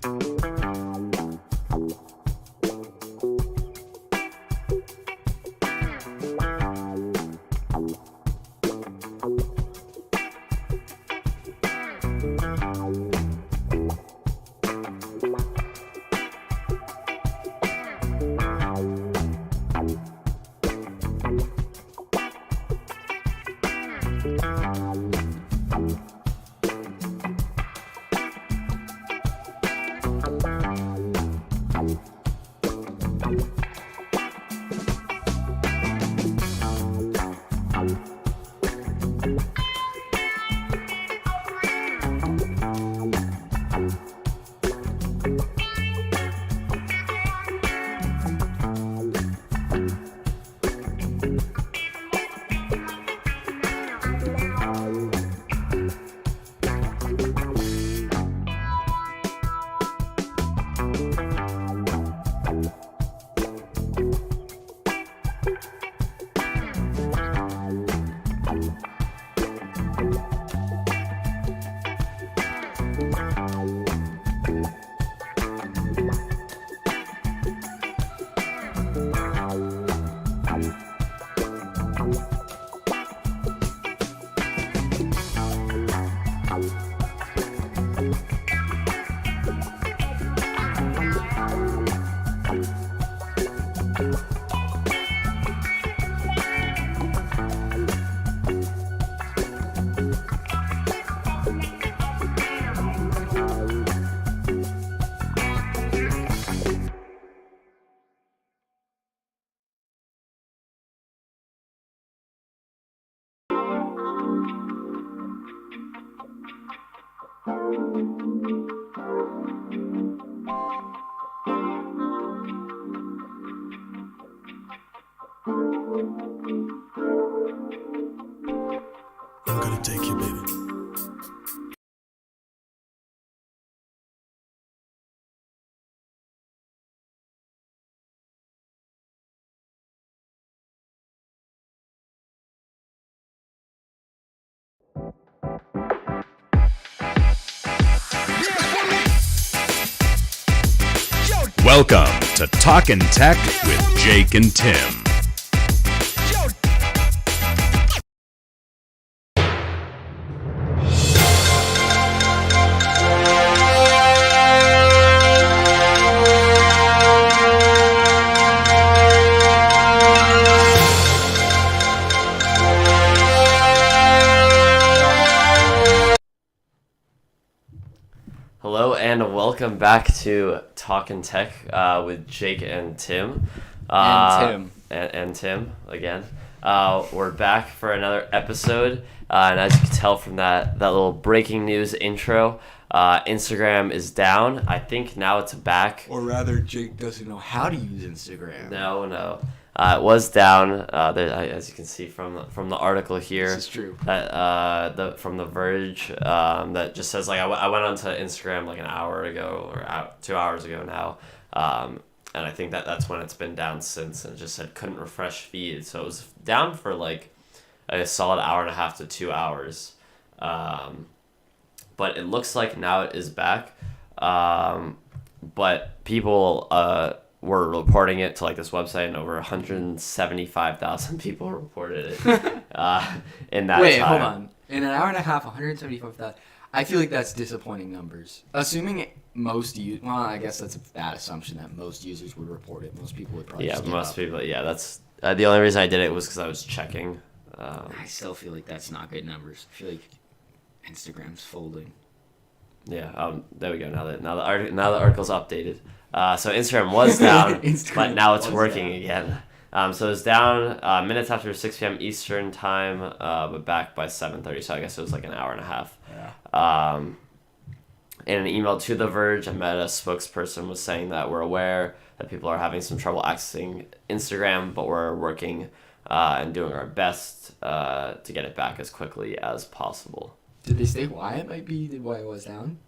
I'm gonna take you, baby. Welcome to Talkin Tech with Jake and Tim. Hello and welcome back to Talkin Tech with Jake and Tim. And Tim again. We're back for another episode, and as you can tell from that little breaking news intro, Instagram is down. I think now it's back. Or rather, Jake doesn't know how to use Instagram. No. It was down, as you can see from the article here. This is true. That from The Verge, that just says, like, I went onto Instagram like an hour ago, or 2 hours ago now, and I think that's when it's been down since, and it just said couldn't refresh feed. So it was down for like a solid hour and a half to 2 hours. But it looks like now it is back. But people were reporting it to like this website, and over 175,000 people reported it in that Wait, time. hold on. In an hour and a half, 175,000. I feel like that's disappointing numbers. Assuming most well, I guess that's a bad assumption that most users would report it. Most people would probably just give up. People. Yeah, that's the only reason I did it was because I was checking. I still feel like that's not good numbers. I feel like Instagram's folding. Yeah. There we go. Now the article's updated. So Instagram was down, but now it's working again. So it's down minutes after 6 p.m. Eastern time, but back by 7:30. So I guess it was like an hour and a half. Yeah. In an email to The Verge, a Meta spokesperson was saying that we're aware that people are having some trouble accessing Instagram, but we're working and doing our best to get it back as quickly as possible. Did they state why it might be why it was down?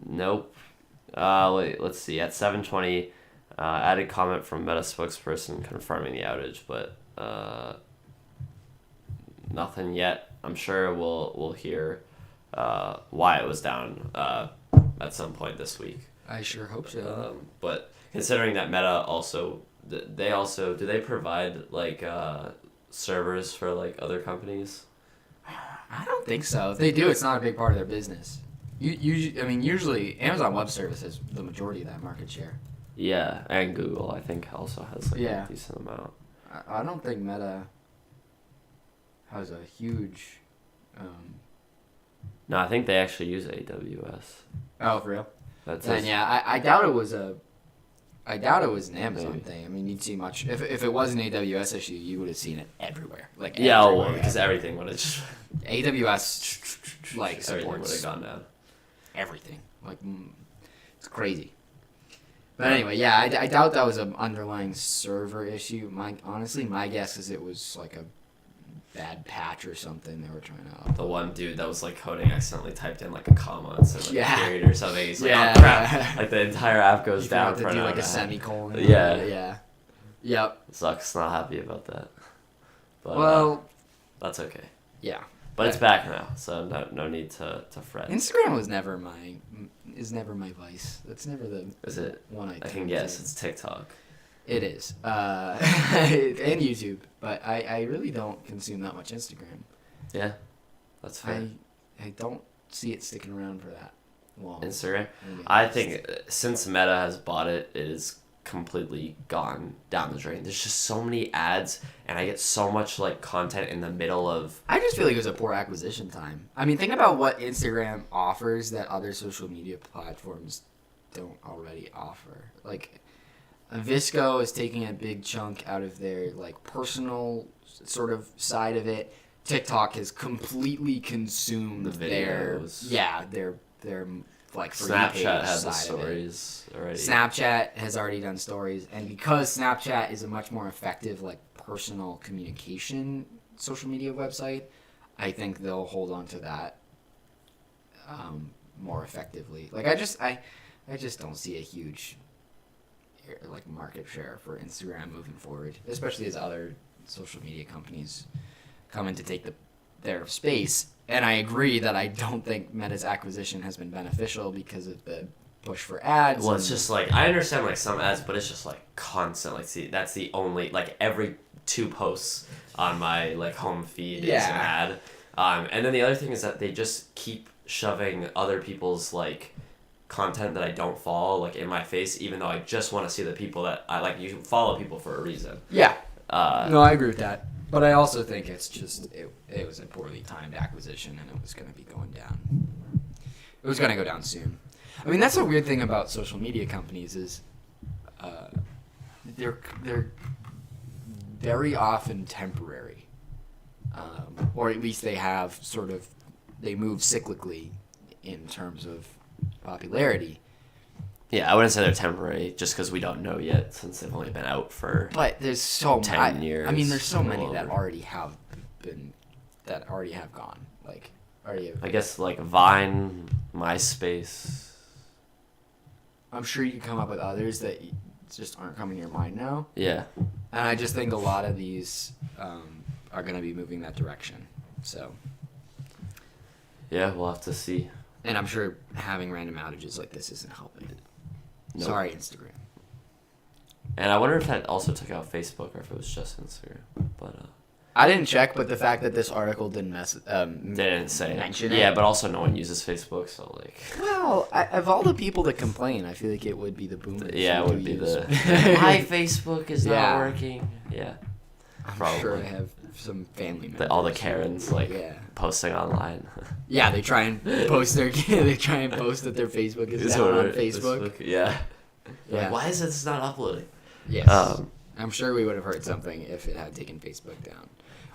Nope. Let's see. At 7:20, added comment from Meta spokesperson confirming the outage, but nothing yet. I'm sure we'll hear why it was down at some point this week. I sure hope so. But considering that Meta also, do they provide like servers for like other companies? I don't think so. If they do, it's not a big part of their business. Usually Amazon Web Service has the majority of that market share. Yeah, and Google I think also has like a decent amount. I don't think Meta has a huge. No, I think they actually use AWS. Oh, for real? That's then yeah, I doubt it was an Amazon thing. I mean, you'd see much if it was an AWS issue, you would have seen it everywhere. Like because everything would have just AWS like everything would have supports gone down. everything. Like it's crazy. But anyway, yeah, I doubt that was an underlying server issue. My guess is it was like a bad patch or something they were trying to. The one dude that was like coding accidentally typed in like a comma instead of like a period or something. He's like, oh crap! Like the entire app goes down. To do like a semicolon. Yeah. Yep. Sucks. Not happy about that. But, well, that's okay. Yeah. But it's back now, so no need to fret. Instagram is never my vice. That's never the one I can guess it's TikTok. It is. And YouTube. But I really don't consume that much Instagram. Yeah. That's fair. I don't see it sticking around for that long. Instagram? I think since Meta has bought it, it is completely gone down the drain. There's just so many ads, and I get so much like content in the middle of. I just feel like it was a poor acquisition time. I mean, think about what Instagram offers that other social media platforms don't already offer. Like, Visco is taking a big chunk out of their like personal sort of side of it. TikTok has completely consumed the videos. Their like Snapchat has the stories already. Snapchat has already done stories, and because Snapchat is a much more effective like personal communication social media website, I think they'll hold on to that more effectively. Like I just don't see a huge like market share for Instagram moving forward, especially as other social media companies come in to take their space. And I agree that I don't think Meta's acquisition has been beneficial because of the push for ads. Well, it's just like, I understand like some ads, but it's just like constant. Like, see, that's the only, like every 2 posts on my like home feed is an ad. And then the other thing is that they just keep shoving other people's like content that I don't follow like in my face, even though I just want to see the people that I like. You follow people for a reason. Yeah. No, I agree with that. But I also think it's just it was a poorly timed acquisition, and it was going to be going down. It was going to go down soon. I mean, that's a weird thing about social media companies is they're very often temporary, or at least they move cyclically in terms of popularity. Yeah, I wouldn't say they're temporary just because we don't know yet since they've only been out for. But there's so 10 years. I mean, there's so many that already have gone. Like already. I guess like Vine, MySpace. I'm sure you can come up with others that just aren't coming to your mind now. Yeah. And I just think a lot of these are going to be moving that direction. So. Yeah, we'll have to see. And I'm sure having random outages like this isn't helping. Nope. Sorry, Instagram. And I wonder if that also took out Facebook or if it was just Instagram. But I didn't check, but the fact that this article didn't didn't say mention it. Yeah, but also no one uses Facebook, so like. Well, of all the people that complain, I feel like it would be the boomers. Yeah, it would be my Facebook is not working. Yeah. I'm sure I have some family members. All the Karens posting online. Yeah, they try and post that their Facebook is down on Facebook. Yeah. Like, why is it not uploading? Yes. I'm sure we would have heard something if it had taken Facebook down.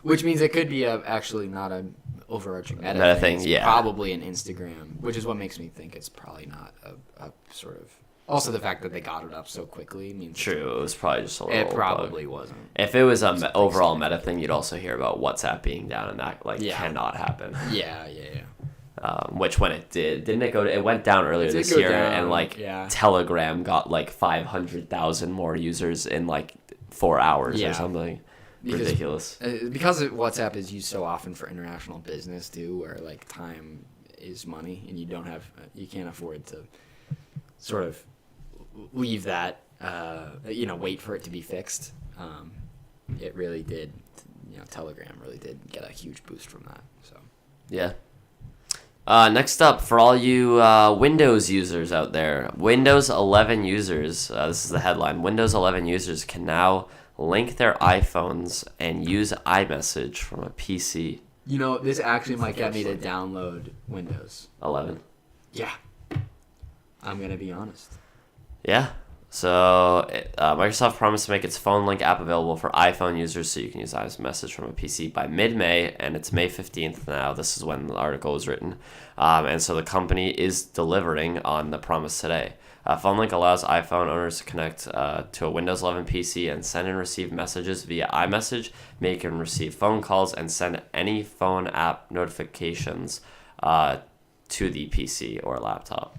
Which means it could be actually not an overarching meta thing. It's probably an Instagram, which is what makes me think it's probably not a sort of. Also, the fact that they got it up so quickly means. True, it was probably just a little. It probably wasn't. If it was an overall meta thing, you'd also hear about WhatsApp being down, and that cannot happen. Yeah. Which when it didn't it go? It went down earlier this year, and Telegram got like 500,000 more users in like 4 hours or something. Ridiculous. Because WhatsApp is used so often for international business too, where like time is money, and you can't afford to sort of leave that, wait for it to be fixed. It really did, Telegram really did get a huge boost from that. So Yeah. Next up, for all you Windows users out there, Windows 11 users, this is the headline, Windows 11 users can now link their iPhones and use iMessage from a PC. this actually might get me to download Windows 11. Yeah, I'm gonna be honest. Yeah. So Microsoft promised to make its phone link app available for iPhone users so you can use iMessage from a PC by mid-May, and it's May 15th now. This is when the article was written. And so the company is delivering on the promise today. Phone Link allows iPhone owners to connect to a Windows 11 PC and send and receive messages via iMessage, make and receive phone calls, and send any phone app notifications to the PC or laptop.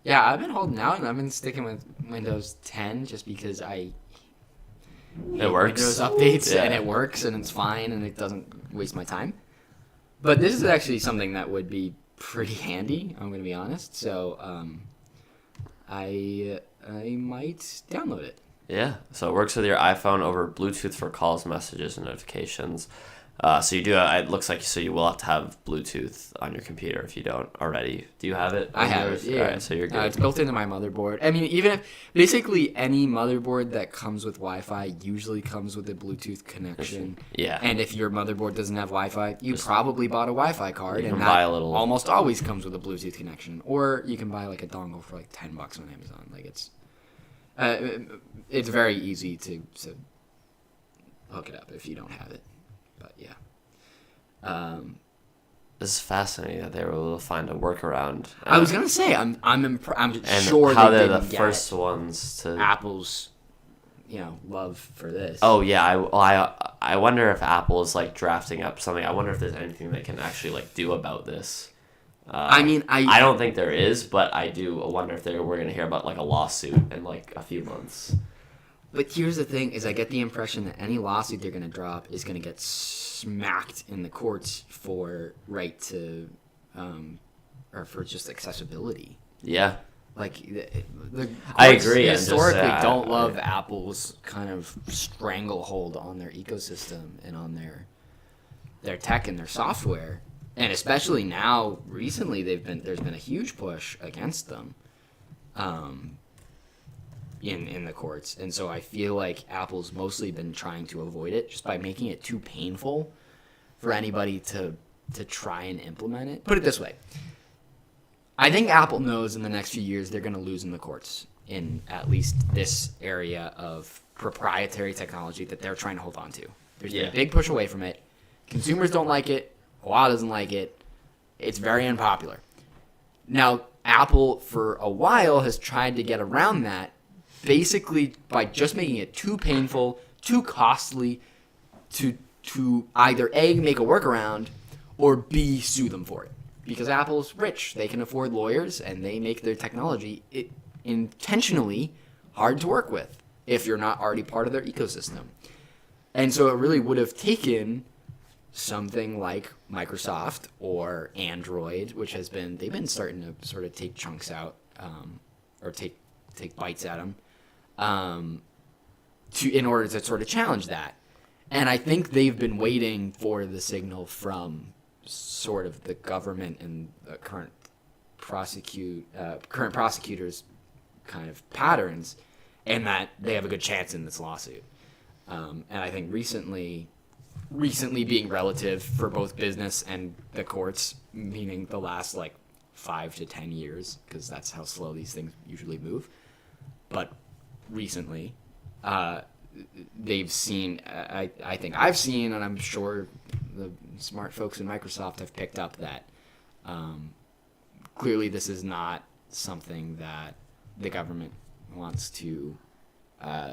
Yeah, I've been holding out, and I've been sticking with Windows 10 just because I hate It works. Windows updates, Yeah. and it works, and it's fine, and it doesn't waste my time. But this is actually something that would be pretty handy, I'm going to be honest. So I might download it. Yeah, so it works with your iPhone over Bluetooth for calls, messages, and notifications. So you do. It looks like you will have to have Bluetooth on your computer if you don't already. Do you have it? I have it. Yeah. All right, so you're good. It's built into my motherboard. I mean, even if basically any motherboard that comes with Wi-Fi usually comes with a Bluetooth connection. Yeah. And if your motherboard doesn't have Wi-Fi, you probably bought a Wi-Fi card, You and can that buy a little- almost always comes with a Bluetooth connection. Or you can buy like a dongle for like $10 on Amazon. Like it's very easy to hook it up if you don't have it. But yeah. This is fascinating that they were able to find a workaround. I was gonna say I'm and sure how they they're the didn't first get ones to. Apple's love for this. Oh yeah, I wonder if Apple is like drafting up something. I wonder if there's anything they can actually like do about this. I mean, I don't think there is, but I do wonder if we're gonna hear about like a lawsuit in like a few months. But here's the thing: is I get the impression that any lawsuit they're gonna drop is gonna get smacked in the courts for right to, or for just accessibility. Yeah. Like the I courts agree, I'm just, historically don't yeah. love Apple's kind of stranglehold on their ecosystem and on their tech and their software, and especially now recently there's been a huge push against them, in the courts, and so I feel like Apple's mostly been trying to avoid it just by making it too painful for anybody to try and implement it. Put it this way. I think Apple knows in the next few years they're going to lose in the courts in at least this area of proprietary technology that they're trying to hold on to. There's been a big push away from it. Consumers don't like it. Huawei doesn't like it. It's very unpopular. Now, Apple, for a while, has tried to get around that basically by just making it too painful, too costly to either A, make a workaround, or B, sue them for it. Because Apple's rich. They can afford lawyers, and they make their technology intentionally hard to work with if you're not already part of their ecosystem. And so it really would have taken something like Microsoft or Android, which they've been starting to sort of take chunks out, or take bites at them, in order to sort of challenge that. And I think they've been waiting for the signal from sort of the government and the current prosecutors' kind of patterns, and that they have a good chance in this lawsuit. And I think recently being relative for both business and the courts, meaning the last like 5 to 10 years, because that's how slow these things usually move. But recently, they've seen, I think I've seen, and I'm sure the smart folks in Microsoft have picked up that clearly this is not something that the government wants to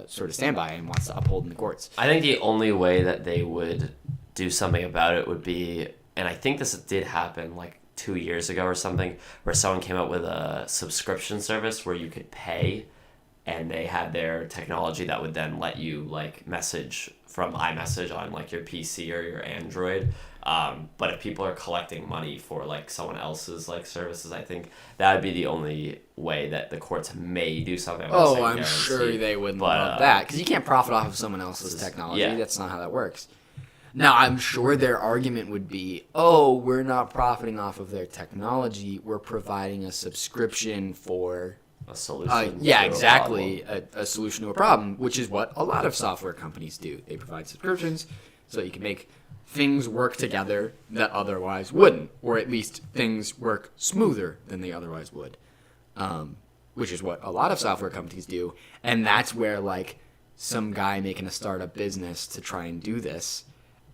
sort of stand by and wants to uphold in the courts. I think the only way that they would do something about it would be, and I think this did happen like 2 years ago or something, where someone came up with a subscription service where you could pay, and they had their technology that would then let you like message from iMessage on like your PC or your Android. But if people are collecting money for like someone else's like services, I think that would be the only way that the courts may do something. Oh, I'm sure they wouldn't love that, because you can't profit off of someone else's technology. Yeah. That's not how that works. Now, I'm sure their argument would be, oh, we're not profiting off of their technology. We're providing a subscription for a solution. yeah, to exactly. A solution to a problem, which is what a lot of software companies do. They provide subscriptions so you can make things work together that otherwise wouldn't, or at least things work smoother than they otherwise would, which is what a lot of software companies do. And that's where, like, some guy making a startup business to try and do this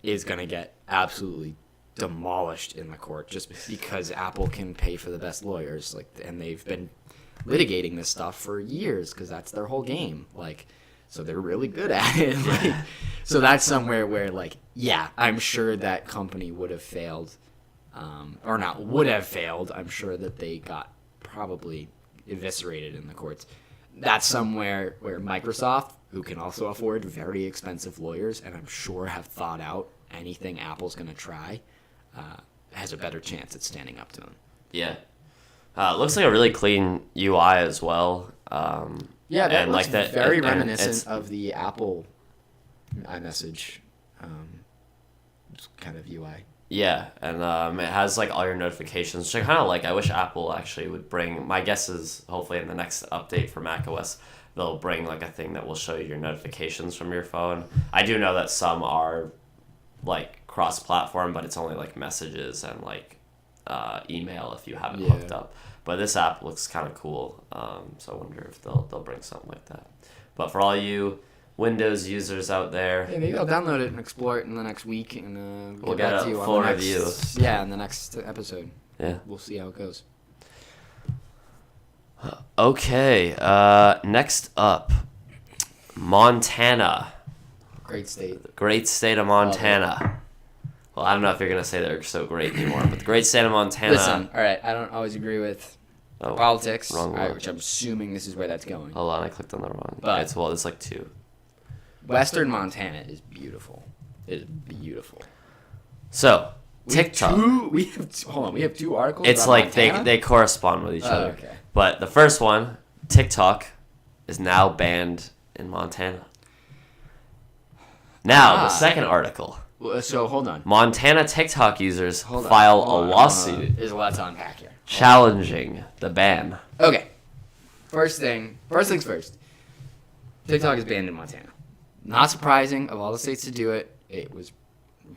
is going to get absolutely demolished in the court just because Apple can pay for the best lawyers, like, and they've been litigating this stuff for years because that's their whole game, like, so they're really good at it. Like, so that's somewhere where, like, yeah, I'm sure that company would have failed, or not would have failed. I'm sure that they got probably eviscerated in the courts. That's somewhere where Microsoft, who can also afford very expensive lawyers, and I'm sure have thought out anything Apple's going to try, has a better chance at standing up to them. Yeah. Looks like a really clean UI as well. Yeah, that and looks like that, very and reminiscent of the Apple iMessage kind of UI. Yeah, and it has like all your notifications, which I kind of like. I wish Apple actually would bring. My guess is hopefully in the next update for macOS, they'll bring like a thing that will show you your notifications from your phone. I do know that some are like cross-platform, but it's only like messages and like email if you have it hooked up. But this app looks kind of cool, so I wonder if they'll bring something like that. But for all you Windows users out there, yeah, maybe I'll download it and explore it in the next week, and we'll get get back to a you full on the review. next, yeah, in the next episode. Yeah. We'll see how it goes. Okay, next up, Montana. Great state. Great state of Montana. Well, I don't know if you're going to say they're so great anymore, but the great state of Montana. Listen, all right, I don't always agree with politics, wrong one. which I'm assuming this is where that's going. Hold on, I clicked on the wrong. But- It's like 2. Western Montana is beautiful. It is beautiful. So, TikTok. We have two articles. It's about like Montana? they correspond with each other. Okay. But the first one, TikTok, is now banned in Montana. Now, the second article. So hold on. Montana TikTok users Hold on. file Hold on. a lawsuit There's a lot to unpack here. challenging the ban. Okay. First things first. TikTok is banned in Montana. Not surprising. Of all the states to do it, it was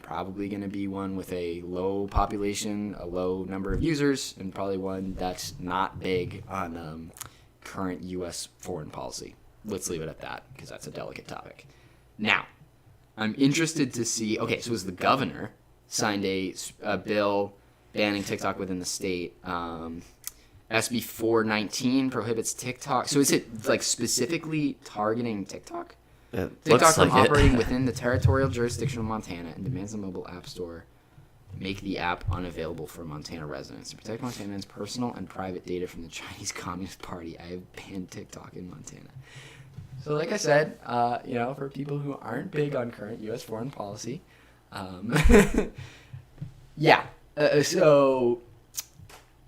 probably going to be one with a low population, a low number of users, and probably one that's not big on current U.S. foreign policy. Let's leave it at that, because that's a delicate topic. Now, I'm interested to see... Okay, so it was the governor signed a bill banning TikTok within the state. SB419 prohibits TikTok. So is it like specifically targeting TikTok? TikTok from operating within the territorial jurisdiction of Montana and demands the mobile app store make the app unavailable for Montana residents. To protect Montanans' personal and private data from the Chinese Communist Party, I have banned TikTok in Montana. So like I said, for people who aren't big on current U.S. foreign policy, yeah.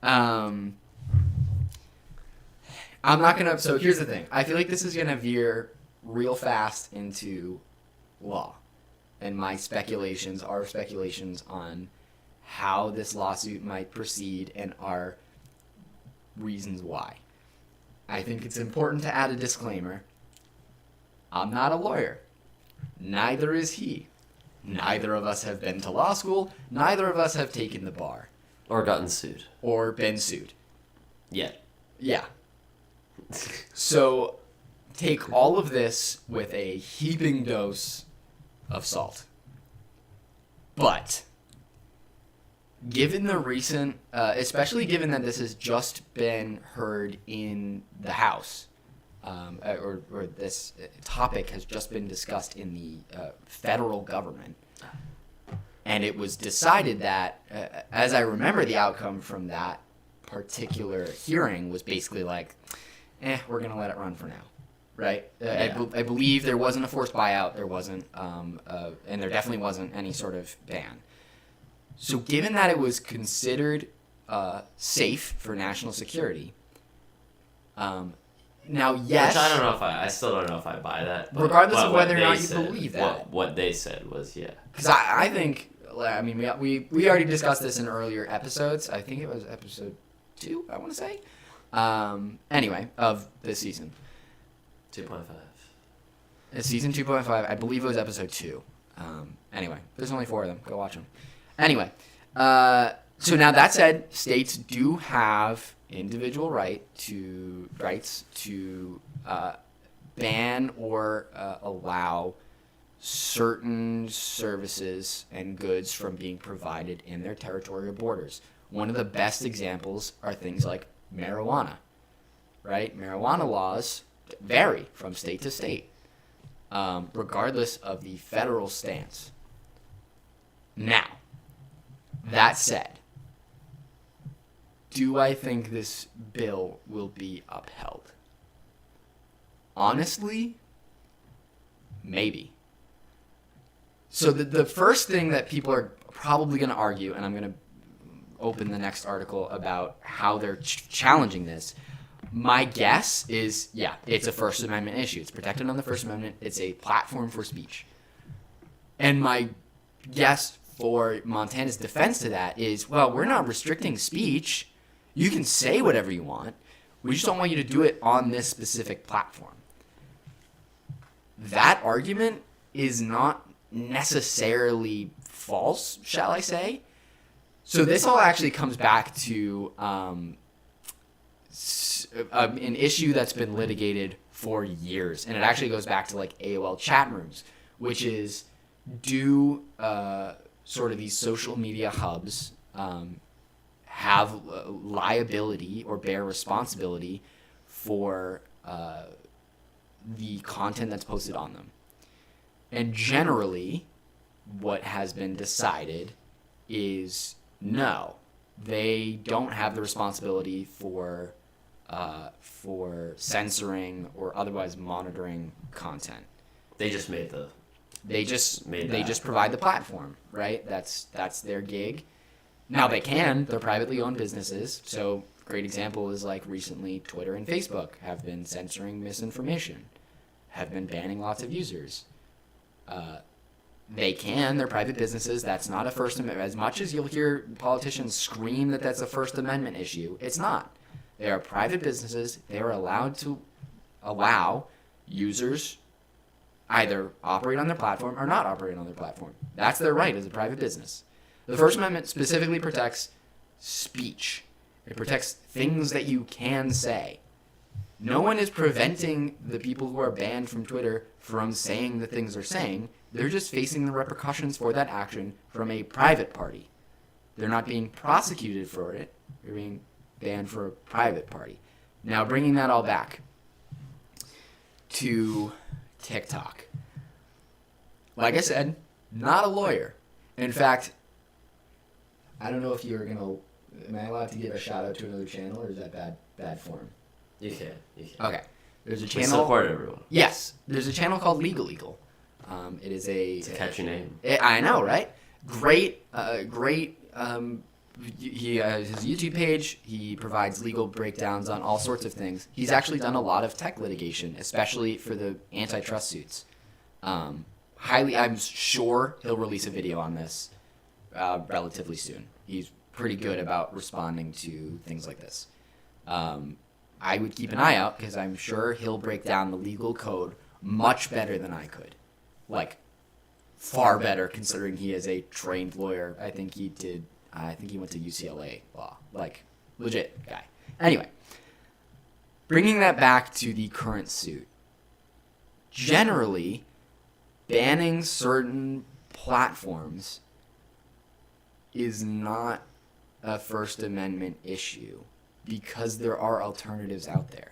I'm not going to... So here's the thing. I feel like this is going to veer real fast into law. And my speculations are speculations on how this lawsuit might proceed and our reasons why. I think it's important to add a disclaimer. I'm not a lawyer. Neither is he. Neither of us have been to law school. Neither of us have taken the bar. Or gotten sued. Or been sued. Yet. Yeah. So take all of this with a heaping dose of salt. But given the recent, especially given that this has just been heard in the House, or this topic has just been discussed in the federal government, and it was decided that, as I remember the outcome from that particular hearing was basically like, we're going to let it run for now. Right? I believe there wasn't a forced buyout. There wasn't, and there definitely wasn't any sort of ban. So given that it was considered safe for national security, now yes, Which I don't know if I still don't know if I buy that. Regardless of what whether or they not you said- believe that. What they said was, yeah. because I think, I mean, we already discussed this in earlier episodes. I think it was episode 2, I want to say. Anyway, of this season. 2.5. It's season 2.5. I believe it was episode 2. Anyway, there's only 4 of them. Go watch them. Anyway, so now that said, states do have individual rights to ban or allow certain services and goods from being provided in their territorial borders. One of the best examples are things like marijuana, right? Marijuana laws vary from state to state, regardless of the federal stance. Now, that said, do I think this bill will be upheld? Honestly, maybe. So the first thing that people are probably going to argue, and I'm going to open the next article about how they're challenging this. My guess is, yeah, it's a First Amendment issue. It's protected on the First Amendment. It's a platform for speech. And my guess for Montana's defense to that is, well, we're not restricting speech. You can say whatever you want. We just don't want you to do it on this specific platform. That argument is not necessarily false, shall I say. So this all actually comes back to an issue that's been litigated for years, and it actually goes back to like AOL chat rooms, which is, do sort of these social media hubs have liability or bear responsibility for the content that's posted on them? And generally, what has been decided is no, they don't have the responsibility for censoring or otherwise monitoring content. They just made the. They just Made they that. just provide the platform, right? That's their gig. Now they can. They're privately owned businesses. So great example is like recently Twitter and Facebook have been censoring misinformation, have been banning lots of users. They can. They're private businesses. That's not a First Amendment. As much as you'll hear politicians scream that that's a First Amendment issue, it's not. They are private businesses. They are allowed to allow users either operate on their platform or not operate on their platform. That's their right as a private business. The First Amendment specifically protects speech. It protects things that you can say. No one is preventing the people who are banned from Twitter from saying the things they're saying. They're just facing the repercussions for that action from a private party. They're not being prosecuted for it. They're being banned for a private party. Now, bringing that all back to TikTok. Like I said, not a lawyer. In fact, I don't know if you're going to... Am I allowed to give a shout out to another channel, or is that bad form? You can. Okay. There's a We channel... support everyone. Yes. There's a channel called Legal Eagle. It is a... It's a catchy name. I know, right? Great. He has his YouTube page. He provides legal breakdowns on all sorts of things. He's actually done a lot of tech litigation, especially for the antitrust suits. I'm sure he'll release a video on this relatively soon. He's pretty good about responding to things like this. I would keep an eye out because I'm sure he'll break down the legal code much better than I could. Like, far better considering he is a trained lawyer. I think he went to UCLA law. Like, legit guy. Anyway, bringing that back to the current suit. Generally, banning certain platforms is not a First Amendment issue because there are alternatives out there.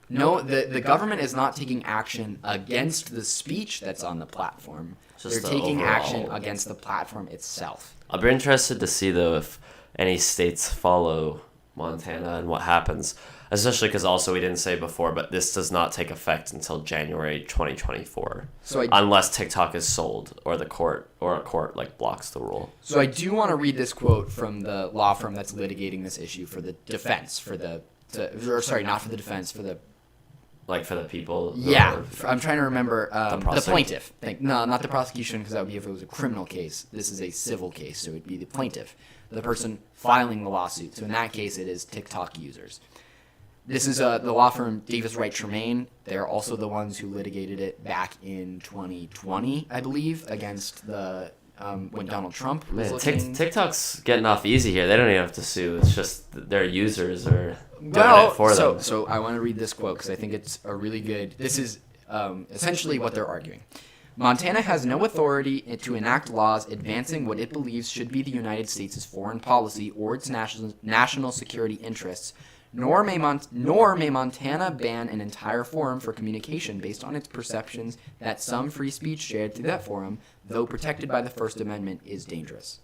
No, the government is not taking action against the speech that's on the platform. Just They're the taking overall- action against the platform itself. I'll be interested to see, though, if any states follow Montana and what happens. Especially because also we didn't say before, but this does not take effect until January 2024, unless TikTok is sold or a court like blocks the rule. So I do want to read this quote from the law firm that's litigating this issue for the defense, not for the defense, for the people. Yeah, I'm trying to remember the plaintiff. No, not the prosecution, because that would be if it was a criminal case. This is a civil case, so it would be the plaintiff, the person filing the lawsuit. So in that case, it is TikTok users. This is the law firm Davis Wright Tremaine. They're also the ones who litigated it back in 2020, I believe, against the when Donald Trump was looking. TikTok's getting off easy here. They don't even have to sue. It's just their users are doing it for them. So I want to read this quote because I think it's a really good. This is essentially what they're arguing. Montana has no authority to enact laws advancing what it believes should be the United States' foreign policy or its national security interests, nor may Montana ban an entire forum for communication based on its perceptions that some free speech shared through that forum, though protected by the First Amendment, is dangerous.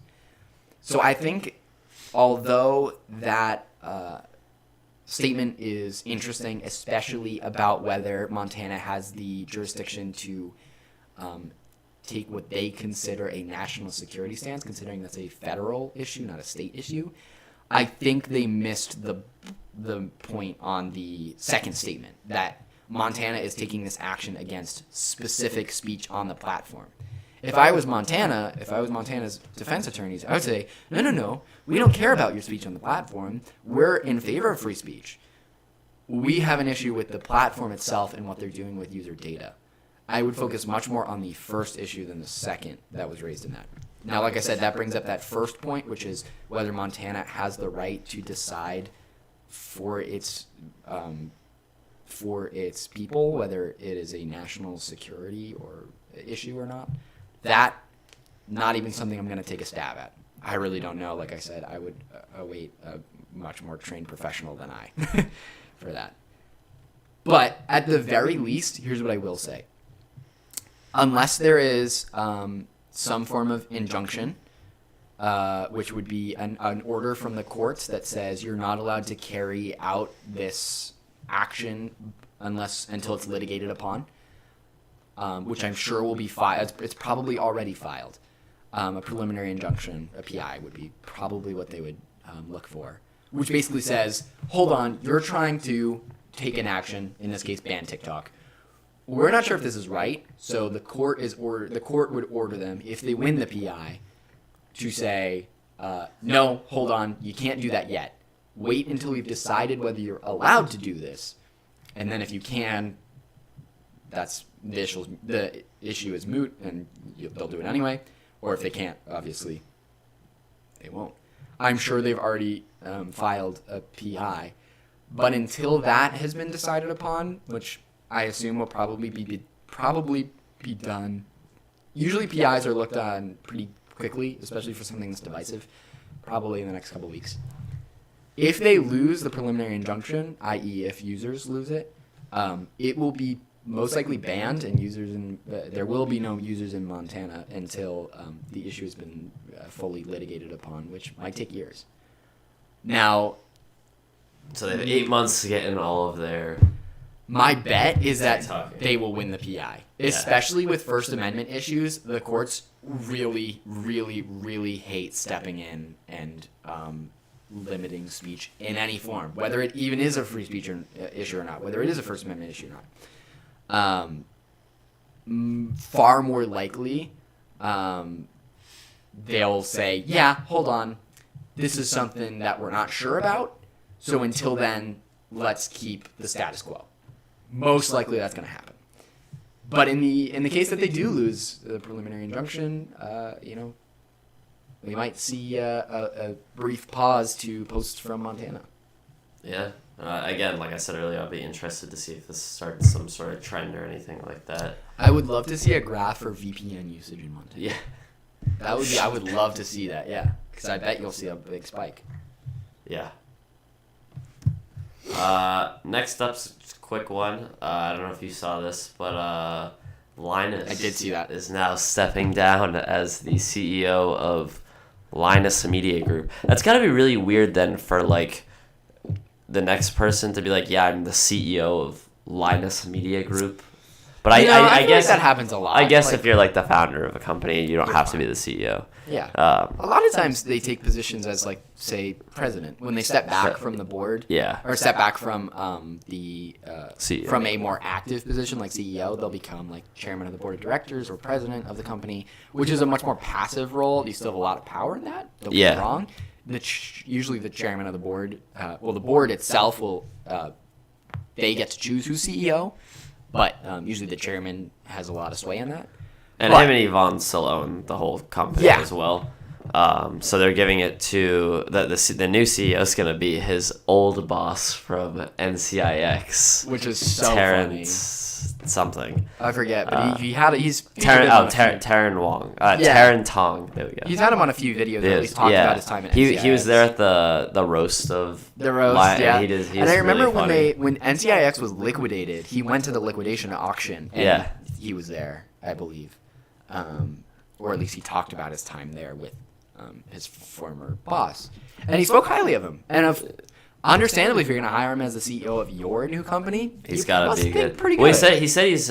So I think, although that statement is interesting, especially about whether Montana has the jurisdiction to take what they consider a national security stance, considering that's a federal issue, not a state issue, I think they missed the point on the second statement, that Montana is taking this action against specific speech on the platform. If I was Montana's defense attorneys, I would say, no, we don't care about your speech on the platform. We're in favor of free speech. We have an issue with the platform itself and what they're doing with user data. I would focus much more on the first issue than the second that was raised in that. Now, like I said, that brings up that first point, which is whether Montana has the right to decide for its people whether it is a national security or issue or not. That, not even something I'm going to take a stab at. I really don't know. Like I said, I would await a much more trained professional than I for that. But at the very least, here's what I will say. Unless there is some form of injunction, which would be an order from the courts that says you're not allowed to carry out this action until it's litigated upon, which I'm sure will be filed. It's probably already filed. A preliminary injunction, a PI, would be probably what they would look for, which basically says, hold on, you're trying to take an action, in this case ban TikTok. We're not sure if this is right, so the court would order them, if they win the PI, to say, no, hold on, you can't do that yet. Wait until we've decided whether you're allowed to do this, and then if you can, that's the issue is moot, and they'll do it anyway. Or if they can't, obviously, they won't. I'm sure they've already filed a PI, but until that has been decided upon, which I assume will probably be done. Usually PIs are looked on pretty quickly, especially for something that's divisive, probably in the next couple of weeks. If they lose the preliminary injunction, i.e. if users lose it, it will be most likely banned, and there will be no users in Montana until the issue has been fully litigated upon, which might take years. Now, so they have 8 months to get in all of their... My bet is that they will win the PI, especially with First Amendment issues. The courts really, really, really hate stepping in and limiting speech in any form, whether it even is a free speech issue or not, whether it is a First Amendment issue or not. Far more likely, they'll say, yeah, hold on, this is something that we're not sure about, so until then, let's keep the status quo. Most likely that's going to happen. But in the case that they do lose the preliminary injunction, we might see a brief pause to posts from Montana. Yeah. Again, like I said earlier, I'll be interested to see if this starts some sort of trend or anything like that. I would love to see a graph for VPN usage in Montana. Yeah. I would love to see that, yeah. Because I bet you'll see a big spike. Yeah. Next up's a quick one. I don't know if you saw this, but Linus I did see that. Is now stepping down as the CEO of Linus Media Group. That's got to be really weird then for, like, the next person to be like, yeah, I'm the CEO of Linus Media Group. But I I feel guess like that happens a lot. I guess Like, if you're like the founder of a company, you don't you're have to fine. be the CEO. Yeah. Um, A lot of times they take positions as, like, say, president when they step back from the board. Yeah. Or step back from the CEO. from a more active position like CEO. They'll become like chairman of the board of directors or president of the company, which is a much more passive role. You still have a lot of power in that. Don't get me wrong. Usually the chairman of the board, the board itself will they get to choose who's CEO, but usually the chairman has a lot of sway in that. And him and Yvonne still own the whole company as well. So they're giving it to the new CEO is going to be his old boss from NCIX, Which is so Terrence something. I forget, but he's Taryn Wong. Taryn Tong. There we go. He's had him on a few videos. At least talked about his time at NCIX. He was there at the roast of the roast. And I remember really when NCIX was liquidated, he went to the liquidation auction. And he was there, I believe, or at least he talked about his time there with his former boss, and he spoke highly of him. And understandably, if you're going to hire him as the CEO of your new company, he's got to be good. Pretty good. Well, he said he's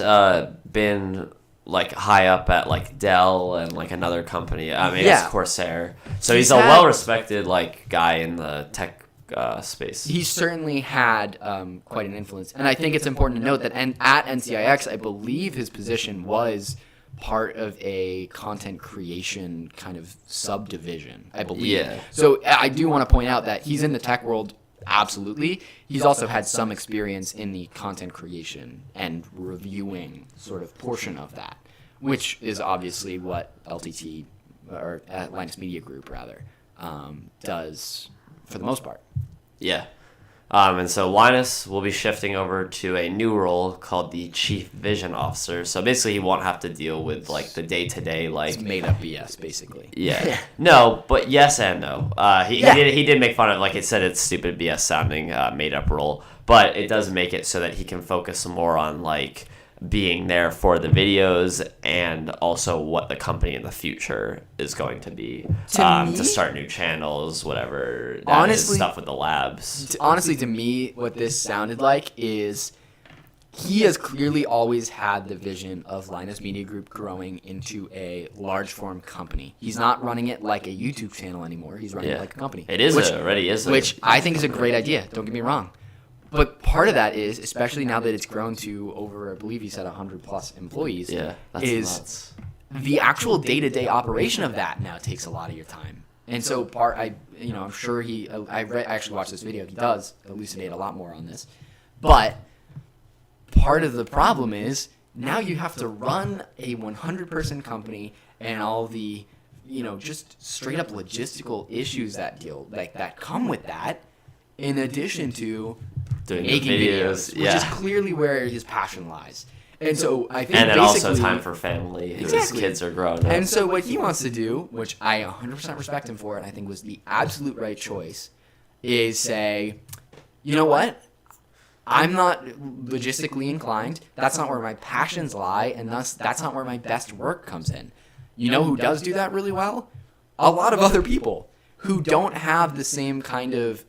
been like high up at like Dell and like another company. I mean, it's Corsair. So he's a well-respected like guy in the tech space. He certainly had quite an influence, and I think it's important to note that at NCIX, I believe his position was part of a content creation kind of subdivision, I believe. Yeah. So I do want to point out that he's in the tech world, absolutely. He's also had some experience in the content creation and reviewing sort of portion of that, which is obviously what LTT, or Linus Media Group, rather, does for the most part. Yeah. And so Linus will be shifting over to a new role called the Chief Vision Officer. So basically, he won't have to deal with like the day-to-day like It's made up BS, basically. Yeah. No, but yes and no. He did make fun of, like it said, it's stupid BS sounding made up role, but it does make it so that he can focus more on like being there for the videos and also what the company in the future is going to be to start new channels, whatever. Honestly, stuff with the labs. Honestly, to me, what this sounded like is he has clearly always had the vision of Linus Media Group growing into a large form company. He's not running it like a YouTube channel anymore. He's running it like a company. It is already, isn't it? Which I think is a great idea. Don't get me wrong. But part of that is, especially now that it's grown to over, I believe he said 100 plus employees, that's nuts. The actual day-to-day operation of that now takes a lot of your time. And so I'm sure I actually watched this video. He does elucidate a lot more on this. But part of the problem is now you have to run a 100-person company and all the, just straight up logistical issues that come with that, in addition to doing making videos, which is clearly where his passion lies. And so I think and then also time for family. His kids are growing up. And so what he wants to do, which I 100% respect him for, and I think was the absolute right choice, is say, you know what? I'm not logistically inclined. That's not where my passions lie, and thus that's not where my best work comes in. You know who does do that really well? A lot of other people who don't have the same kind of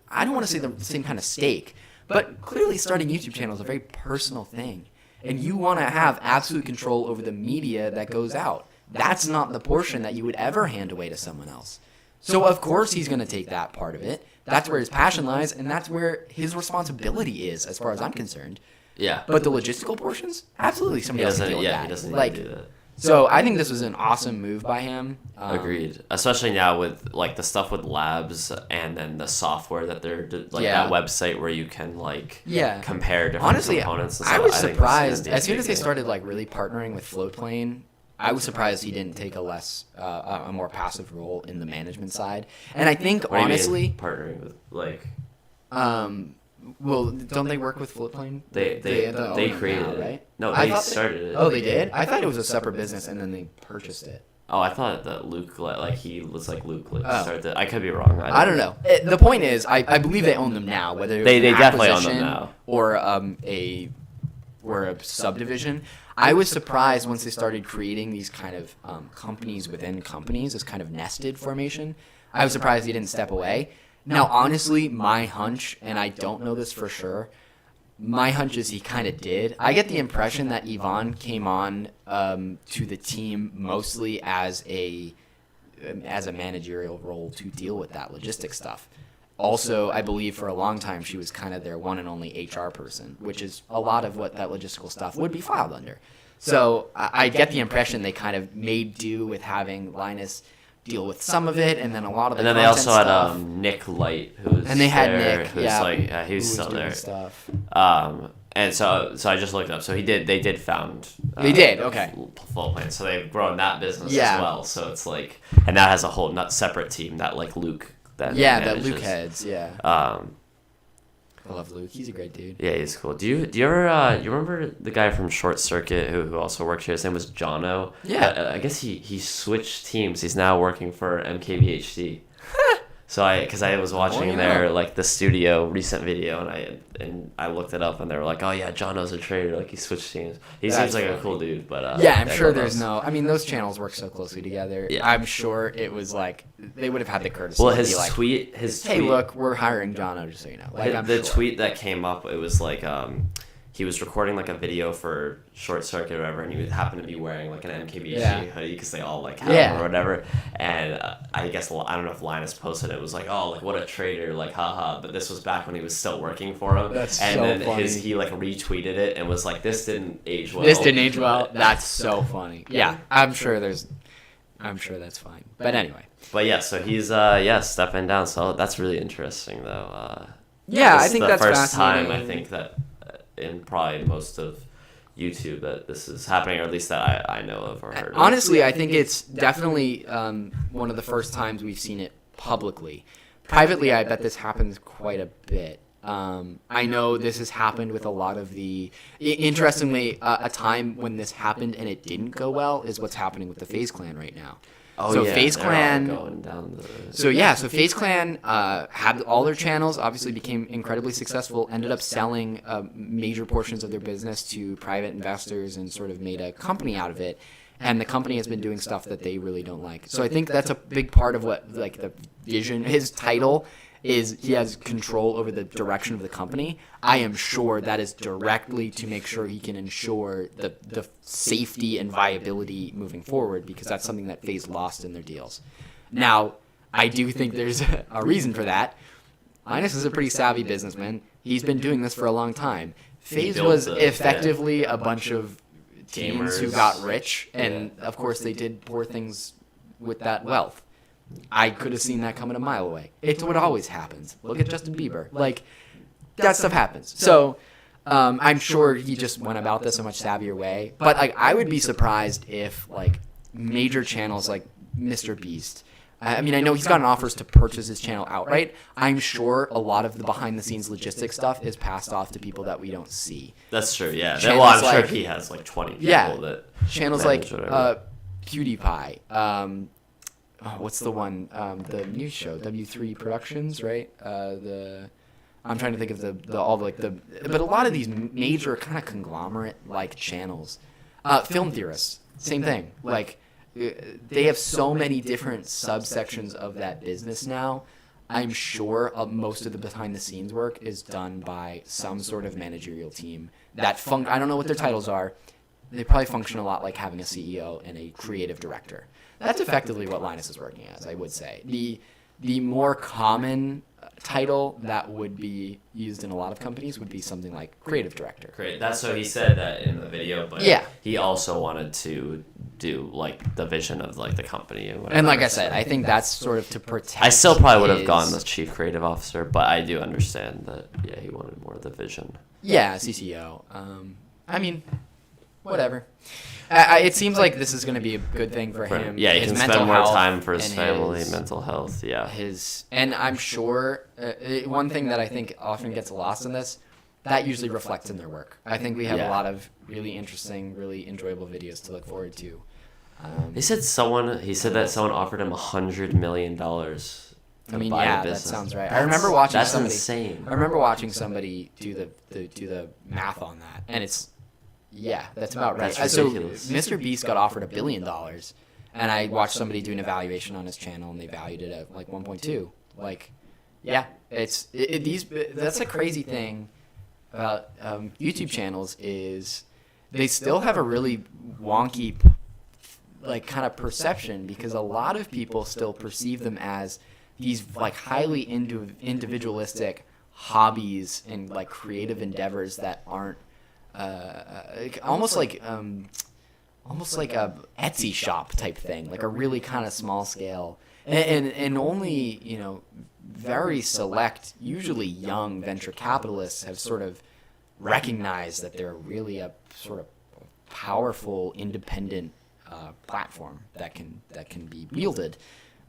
I don't want to say the same kind of stake, but clearly starting YouTube channel is a very personal thing. And you want to have absolute control over the media that goes out. That's not the portion that you would ever hand away to someone else. So of course he's going to take that part of it. That's where his passion lies, and that's where his responsibility is, as far as I'm concerned. Yeah. But the logistical portions, absolutely somebody else can deal with that. He doesn't need to do that. So I think this was an awesome move by him. Agreed. Especially now with like the stuff with labs and then the software that they're that website where you can compare different components. And stuff. I was surprised as soon as they started really partnering with Floatplane. I was surprised he didn't take a more passive role in the management side. And I think honestly, partnering with well, don't they work with Floatplane? They created it, right? No, they started it. Oh, they did? I thought it was a separate business and then they purchased it. Oh, I thought that Luke, he was Luke started it. I could be wrong. I don't know. The point is, I believe they own them now, whether they definitely own them now, or a subdivision. I was surprised once they started creating these kind of companies within companies, this kind of nested formation. I was surprised he didn't step away. Now, honestly, my hunch, and I don't know this for sure, my hunch is he kind of did. I get the impression that Yvonne came on to the team mostly as a managerial role to deal with that logistics stuff. Also, I believe for a long time she was kind of their one and only HR person, which is a lot of what that logistical stuff would be filed under. So I get the impression they kind of made do with having Linus deal with some of it, and then a lot of the. And then they also had Nick Light, who was and they had there, Nick, who's yeah, like he was who still doing there. Stuff. And so I just looked up. So they did found. They did, okay. Full plan. So they've grown that business Yeah. as well. So it's like, and that has a whole separate team that like Luke. That Luke heads. Yeah. I love Luke. He's a great dude. Yeah, he's cool. Do you ever you remember the guy from Short Circuit who also worked here? His name was Jono. Yeah. I guess he switched teams. He's now working for MKBHD. So I was watching their like the studio recent video, and I looked it up, and they were like, oh yeah, Jono's a trader. Like he switched teams. He seems like a cool dude, but yeah, I'm sure there's no. I mean, those channels work so closely together. Yeah. I'm sure it was like they would have had the courtesy. Well, to his be like, tweet. Hey, look, we're hiring Jono, just so you know. Like The tweet that came up, it was like he was recording like a video for Short Circuit or whatever, and he happened to be wearing like an MKBHD hoodie because they all like have him or whatever. And I guess I don't know if Linus posted it. It was like, oh, like what a traitor, like haha. But this was back when he was still working for him. That's and so then funny. he like retweeted it and was like, this didn't age well. This didn't age well. That's so funny. Yeah, I'm sure that's fine. But anyway. But yeah, so he's stepping down. So that's really interesting though. Yeah, this I think is that's the first time fascinating. I think that in probably most of YouTube that this is happening, or at least that I know of or heard of. Honestly, I think it's definitely one of the first times we've seen it publicly. Privately, I bet this happens quite a bit. I know this has happened with a lot of the. Interestingly, a time when this happened and it didn't go well is what's happening with the FaZe Clan right now. Oh, so yeah, FaZe they're all Clan. going down the... So FaZe Clan had all their channels, obviously became incredibly successful, ended up selling major portions of their business to private investors and sort of made a company out of it. And the company has been doing stuff that they really don't like. So I think that's a big part of what, like, the vision, his title is he has control over the direction of the company. I am sure that is directly to make sure he can ensure the safety and viability moving forward, because that's something that FaZe lost in their deals. Now, I do think there's a reason for that. Linus is a pretty savvy businessman. He's been doing this for a long time. FaZe was effectively a bunch of teens who got rich, and of course they did poor things with that wealth. I could have seen that coming a mile away. It's what always happens. Look at Justin Bieber. Like, that stuff happens. So, I'm sure he just went about this a much savvier way. But like, I would be surprised if like major channels like Mr. Beast. I mean, I know he's gotten offers to purchase his channel outright. I'm sure a lot of the behind-the-scenes logistics stuff is passed off to people that we don't see. That's true, yeah. Channels Well, I'm like- sure he has like 20 people that channels like manage whatever. PewDiePie. What's the one? The news show, W3 Productions, right? I'm trying to think of but a lot of these major kind of conglomerate like channels, film theorists, same thing. Like, they have so many different subsections of that business now. I'm sure most of the behind the scenes work is done by some sort of managerial team that I don't know what their titles are. They probably function a lot like having a CEO and a creative director. That's effectively what Linus is working as, I would say. The more common title that would be used in a lot of companies would be something like creative director. Great. That's so he said that in the video, but Yeah. he also wanted to do like the vision of like the company and whatever. And like I said, I think that's sort of to protect. I still probably would have his- gone with chief creative officer, but I do understand that he wanted more of the vision. Yeah, CCO. I mean, whatever. It seems like this is going to be a good thing for him. Yeah, he His can mental spend more health time for his and family, his- mental health. Yeah. And I'm sure one thing that I think often gets lost in this, that usually reflects in their work. I think we have a lot of really interesting, really enjoyable videos to look forward to. He said that someone offered him $100 million. I mean, yeah, that sounds right. I remember watching somebody. That's insane. I remember watching somebody do the math on that, and it's that's about right. That's So ridiculous. Mr. Beast got offered $1 billion, and I watched somebody do an evaluation on his channel, and they valued it at like 1.2. Like, Yeah, that's a crazy thing about YouTube channels is they still have a really wonky like kind of perception because a lot of people still perceive them as these like highly individualistic hobbies and like creative endeavors that aren't almost like a Etsy shop type thing, like a really kind of small scale and only very select, usually young venture capitalists have sort of recognized that they're really a sort of powerful independent platform that can be wielded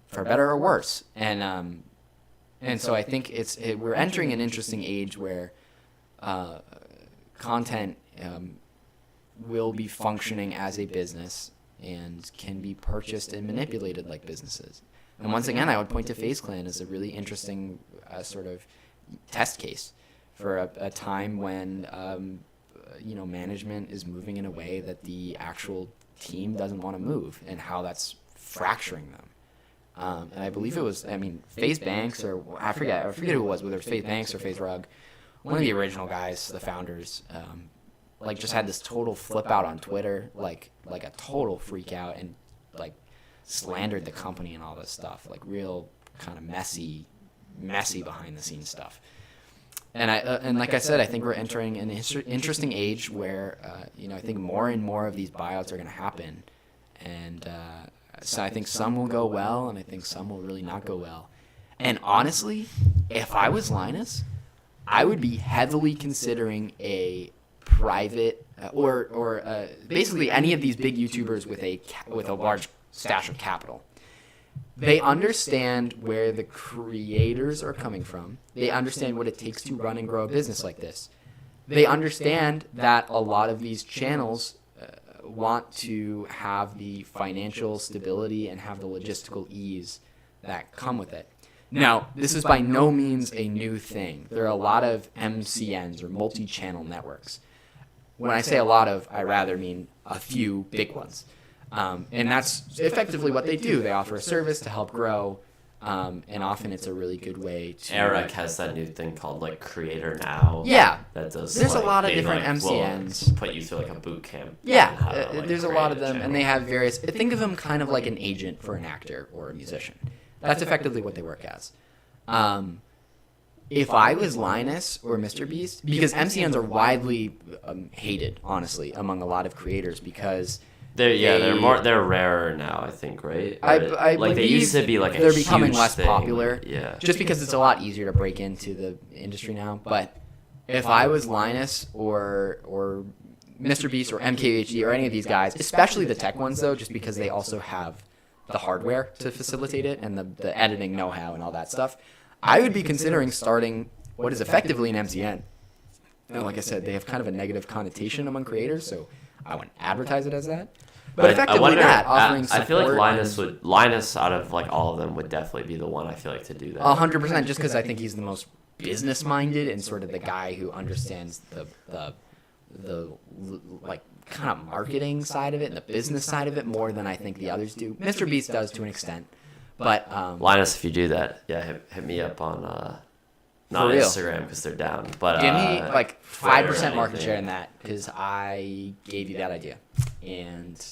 for better or worse, and so I think we're entering an interesting age where content will be functioning as a business and can be purchased and manipulated like businesses. And once again, I would point to FaZe Clan as a really interesting sort of test case for a time when management is moving in a way that the actual team doesn't want to move, and how that's fracturing them. And I believe it was, FaZe Banks, or I forget who it was, whether it was FaZe Banks or FaZe Rug, one of the original guys, the founders, just had this total flip out on Twitter, like a total freak out, and like slandered the company and all this stuff, like real kind of messy behind the scenes stuff. And like I said, I think we're entering an interesting age where I think more and more of these buyouts are going to happen, and so I think some will go well, and I think some will really not go well. And honestly, if I was Linus, I would be heavily considering a private or basically any of these big YouTubers with a large stash of capital. They understand where the creators are coming from. They understand what it takes to run and grow a business like this. They understand that a lot of these channels want to have the financial stability and have the logistical ease that come with it. Now, this is by no means a new thing. There are a lot of MCNs or multi-channel networks. When I say a lot of, I rather mean a few big ones. And that's effectively what they do. They offer a service to help grow, and often it's a really good way to... Eric has that new thing called, Creator Now. Yeah. That does, there's a lot of different MCNs. Put you through, a boot camp. Yeah, there's a lot of them, and they have various... Think of them kind of like an agent for an actor or a musician. That's effectively what they work as. If I was Linus or MrBeast, because MCNs are widely hated, honestly, among a lot of creators, because... They're rarer now, I think, right? I they used to be a they're becoming huge less thing. popular. Yeah. Just because it's a lot easier to break into the industry now. But if I was Linus or MrBeast or MKBHD or any of these guys, especially the tech ones though, just because they also have the hardware to facilitate it and the editing know-how and all that stuff, I would be considering starting what is effectively an MCN. And like I said, they have kind of a negative connotation among creators, so I wouldn't advertise it as that. But effectively offering support. I feel like Linus out of all of them would definitely be the one I feel like to do that. 100%, just because I think he's the most business minded and sort of the guy who understands the kind of marketing side of it and the business side of it more than I think the others do. MrBeast does to an extent, but Linus, if you do that, hit me up on not Instagram because they're down, but give me 5% market share in that because I gave you that idea and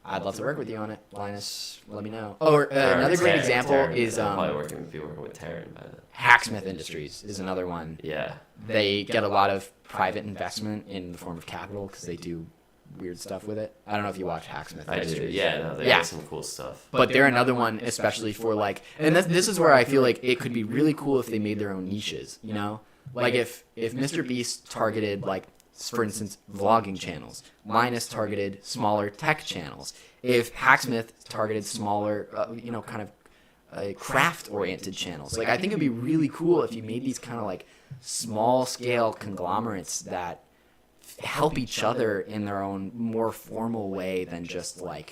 I'd love to work with you on it, Linus. Let me know. Another great example is probably be working with Taryn by then. Hacksmith Industries is another one. Yeah, they get a lot of private investment in the form of capital because they do weird stuff with it. I don't know if you watch Hacksmith Industries. I do. Yeah, they do some cool stuff. But they're another one, especially for and this is where I feel like it could be really cool if they made their own niches. If MrBeast targeted for instance, vlogging channels. Linus targeted smaller tech channels. If Hacksmith targeted smaller, kind of craft-oriented channels. I think it'd be really cool if you made these kind of small-scale conglomerates that help each other in their own more formal way than just guest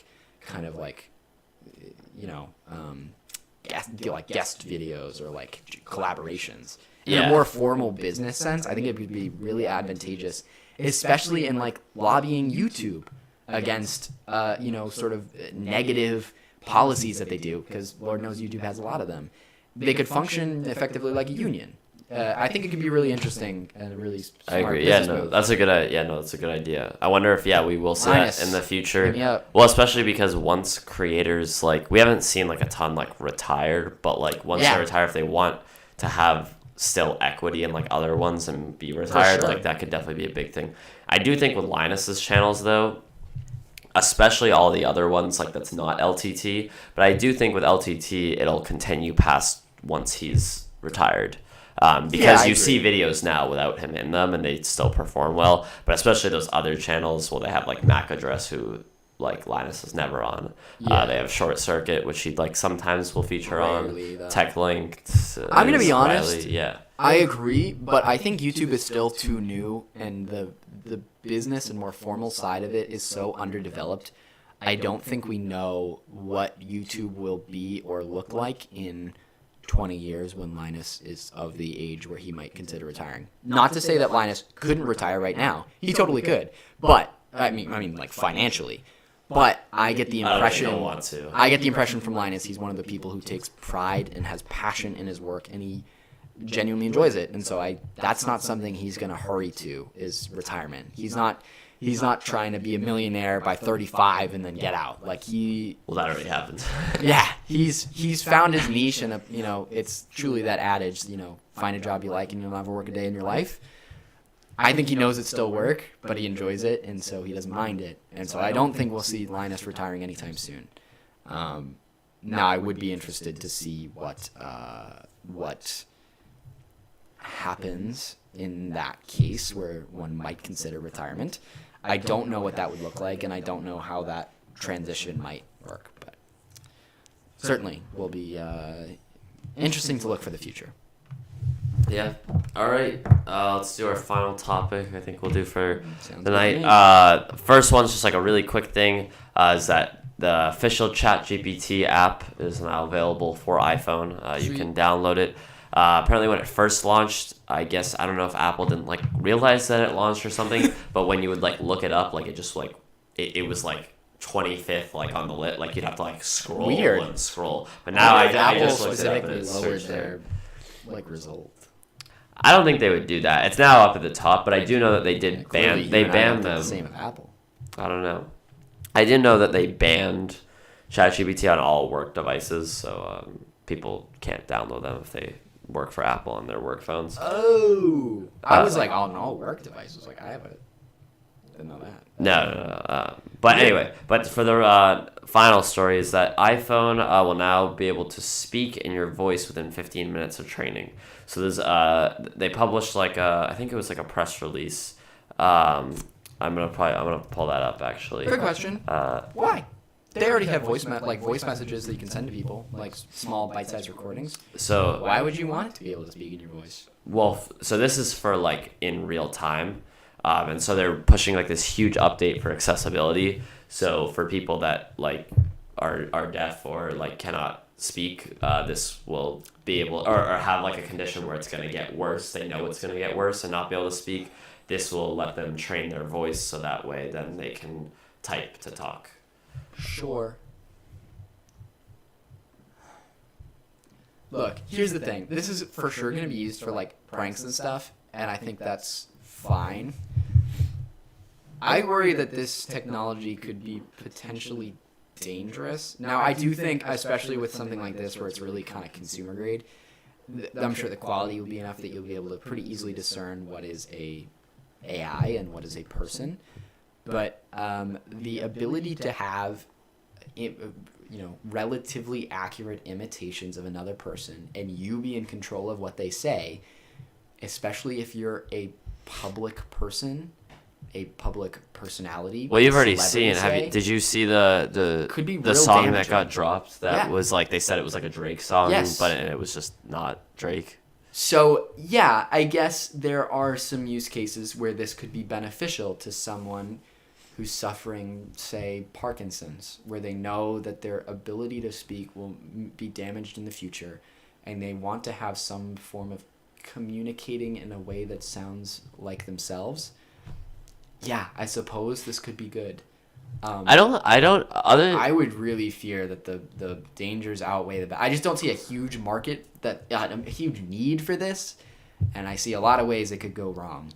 videos or collaborations. In a more formal business sense, I think it would be really advantageous, especially in lobbying YouTube against sort of negative policies that they do, because Lord knows YouTube has a lot of them. they could function effectively like a union. I think it could be really interesting and a really smart I agree. Yeah, business no, move. that's a good. That's a good idea. I wonder if we will see Linus, that in the future. hit me up. Well, especially because once creators like we haven't seen like a ton like retired, but like once Yeah. they retire, if they want to have still equity in like other ones and be retired, sure. like that could definitely be a big thing. I do think with Linus's channels though, especially all the other ones like that's not LTT, but I do think with LTT it'll continue past once he's retired. Because I you agree. see videos now without him in them and they still perform well, but especially those other channels, well, they have like Mac Address, who like Linus is never on. Yeah. They have Short Circuit, which he like sometimes will feature Rarely, on. though. Tech Link. I'm gonna be honest. Yeah. I agree, but I think YouTube is still too new, and the business and more formal side of it is so underdeveloped. I don't think we know what YouTube will be or look like in 20 years when Linus is of the age where he might consider retiring. Not to say that Linus couldn't retire right now. He totally could. But I mean like financially. But I get the I don't think impression he'll want to. I get the impression from Linus he's one of the people who takes pride and has passion in his work, and he genuinely enjoys it. And so that's not something he's going to hurry to, is retirement. He's not trying to be a millionaire by 35 and then get out. Like Well, that already happened. yeah, he's found his niche, and it's truly that adage, find a job you like and you'll never work a day in your life. I think he knows it's still work, but he enjoys it, and so he doesn't mind it. And so I don't think we'll see Linus retiring anytime soon. Now I would be interested to see what happens in that case where one might consider retirement. I don't know what that would look like, and I don't know how that transition might work, but certainly will be interesting to look for the future. Yeah. All right. Let's do our final topic. I think we'll do for Sounds the good to night. First one's just like a really quick thing. Is that the official ChatGPT app is now available for iPhone. You can download it. Apparently, when it first launched, I don't know if Apple didn't like realize that it launched or something. But when you would like look it up, like it just like it was like 25th like on the lit. Like you'd have to like scroll Weird. and scroll. But now I Apple just looked it up and specifically it's lowered searched there. their result. I don't think they would do that. It's now up at the top, but I do know that they did Clearly, ban. They you and I banned don't them. think the same of Apple. I don't know. I did know that they banned ChatGPT on all work devices, so people can't download them if they work for Apple on their work phones. Oh, I was like on all work devices. Like I didn't know that. No. But anyway, but for the final story is that iPhone will now be able to speak in your voice within 15 minutes of training. So there's they published like I think it was like a press release. I'm gonna pull that up actually. Good question. Why? They already have voice messages that you can send to people, like small bite-sized recordings. So Why would you want it to be able to speak in your voice? well, so this is for like in real time. And so they're pushing like this huge update for accessibility. So for people that like are deaf or like cannot speak, this will be able or have like a condition where it's going to get worse. They know it's going to get worse and not be able to speak. This will let them train their voice so that way then they can type to talk. Sure. Look, here's the thing. This is for sure going to be used for like pranks and stuff, and I think that's fine. I worry that this technology could be potentially dangerous. Now, I do think, especially with something like this where it's really kind of consumer grade, I'm sure the quality will be enough that you'll be able to pretty easily discern what is a AI and what is a person. But the ability to have relatively accurate imitations of another person and you be in control of what they say, especially if you're a public person, a public personality. Well, you've already celebrity seen. Did you see the Could be the real song that damaging. got dropped? That Yeah. was like they said it was like a Drake song, Yes. but it was just not Drake. So, yeah, I guess there are some use cases where this could be beneficial to someone who's suffering, say, Parkinson's, where they know that their ability to speak will be damaged in the future, and they want to have some form of communicating in a way that sounds like themselves. Yeah, I suppose this could be good. I don't. Other. I would really fear that the dangers outweigh the. I just don't see a huge market a huge need for this, and I see a lot of ways it could go wrong.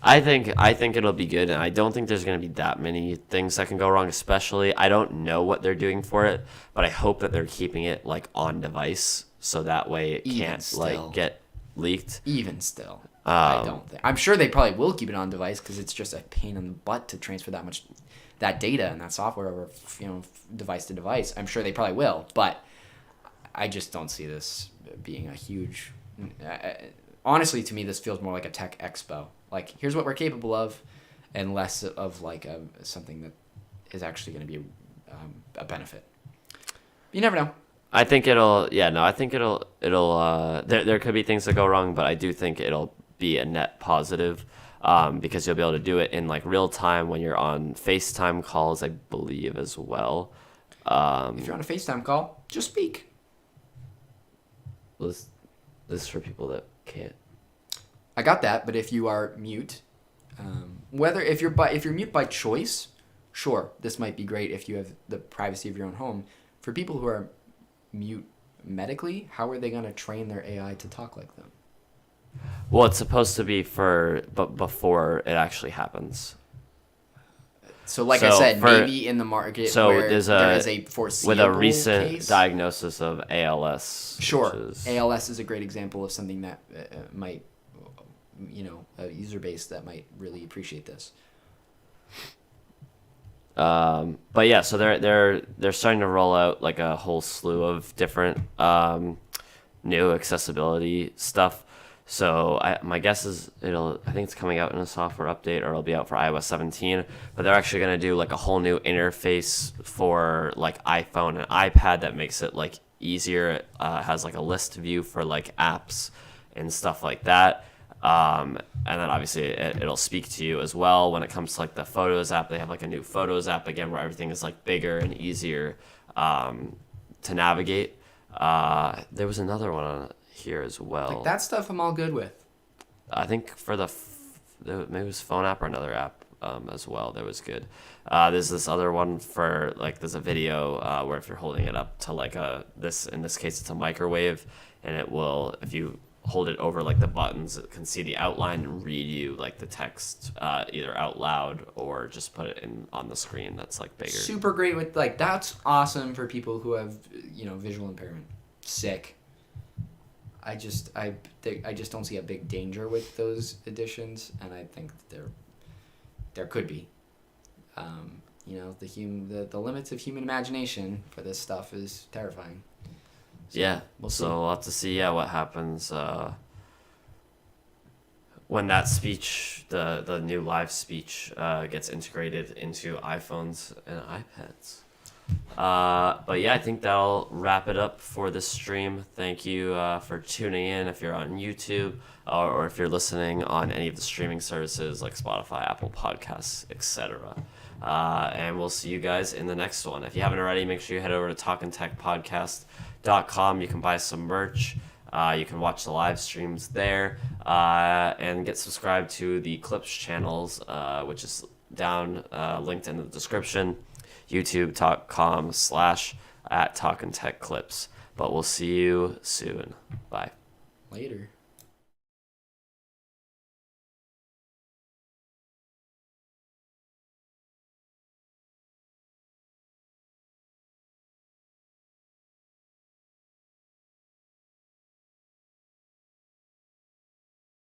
I think it'll be good, and I don't think there's going to be that many things that can go wrong. Especially, I don't know what they're doing for it, but I hope that they're keeping it like on device, so that way it can't like get leaked. Even still, I don't think. I'm sure they probably will keep it on device because it's just a pain in the butt to transfer that data and that software over, device to device. I'm sure they probably will, but I just don't see this being a huge. Honestly, to me, this feels more like a tech expo. Like, here's what we're capable of, and less of like something that is actually going to be a benefit. You never know. I think it'll. Yeah, no, I think it'll. There could be things that go wrong, but I do think it'll be a net positive. Because you'll be able to do it in like real time when you're on FaceTime calls, I believe, as well. If you're on a FaceTime call, just speak. This is for people that can't. I got that, but if you are mute, if you're mute by choice, sure, this might be great if you have the privacy of your own home. For people who are mute medically, how are they going to train their AI to talk like them? Well, it's supposed to be but before it actually happens. So, I said, maybe in the market where there is a foreseeable with a recent case. Diagnosis of ALS. Sure, ALS is a great example of something that might, a user base that might really appreciate this. But yeah, so they're starting to roll out like a whole slew of different new accessibility stuff. So my guess is I think it's coming out in a software update, or it'll be out for iOS 17. But they're actually going to do like a whole new interface for like iPhone and iPad that makes it like easier. It has like a list view for like apps and stuff like that. And then obviously it'll speak to you as well. When it comes to like the Photos app, they have like a new Photos app again where everything is like bigger and easier to navigate. There was another one on here as well. Like that stuff I'm all good with. I think for maybe it was phone app or another app as well that was good. There's this other one for like there's a video where if you're holding it up to like in this case it's a microwave, and it will, if you hold it over like the buttons, it can see the outline and read you like the text either out loud or just put it on the screen that's like bigger. Super great with like that's awesome for people who have visual impairment. Sick. I just don't see a big danger with those additions, and I think that there could be. The limits of human imagination for this stuff is terrifying. So yeah, we'll see. So we'll have to see what happens when that speech, the new live speech, gets integrated into iPhones and iPads. But yeah, I think that'll wrap it up for this stream. Thank you for tuning in if you're on YouTube or if you're listening on any of the streaming services like Spotify, Apple Podcasts, etc. And we'll see you guys in the next one. If you haven't already, make sure you head over to talkintechpodcast.com. You can buy some merch. You can watch the live streams there and get subscribed to the Clips channels, which is down linked in the description. youtube.com/@TalkinTechClips. But we'll see you soon. Bye. Later.